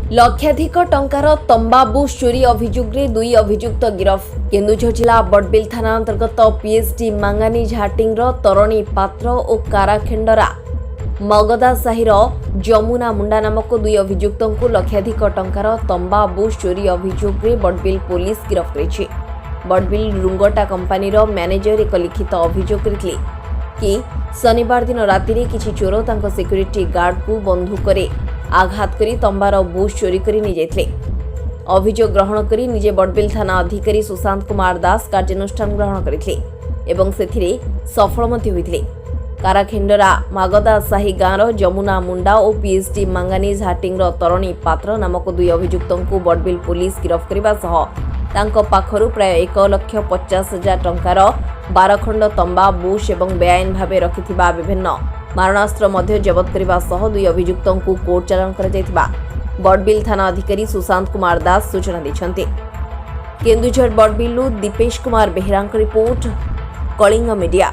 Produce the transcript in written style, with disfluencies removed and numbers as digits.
लक्षाधिक टंकार तंबा बुश चोरी अभियोगे दुई अभियुक्त गिरफ। केन्दुझर जिला बड़बिल थाना अंतर्गत पीएचडी मांगानी झाटिंग तरणी पात्र और काराखेंडरा मगदा साहिर जमुना मुंडा नामक दुई अभियुक्त लक्षाधिक टंकार तंबा बुश चोरी अभियोगे बड़बिल पुलिस गिरफ करिछि। बड़बिल रुंगटा कंपानी मैनेजर एक लिखित अभियोग करथिले कि शनिवार दिन राति किछि चोर तांको सिक्यूरिटी गार्ड को बंधुक आघात करी तंबार बुश चोरी करी नि जाइथिले। अभियोग ग्रहण करी निजे बड़बिल थाना अधिकारी सुशांत कुमार दास कार्यानुष्ठान ग्रहण करथिले एवं सेथिरे सफल मध्य होइथिले। काराखेंडरा मागदा साही गाँवर जमुना मुंडा और पीएचडी मांगानी झाटिंग तरणी पात्र नामक दुई अभियुक्त को बड़बिल पुलिस गिरफ करने तांको पाखरु प्राय 1,50,000 टंकार 12 खंड तंबा बुश एवं बेआईन भावे रखिथिबा विभिन्न मारणास्त्र मध्य जबत करने सह दुई अभियुक्त को कोर्ट चालान कर बड़बिल थाना अधिकारी सुशांत कुमार दास सूचना दैछन्ते। केन्दुझर बड़बिलु दीपेश कुमार बेहेरा रिपोर्ट, कलिंग मीडिया।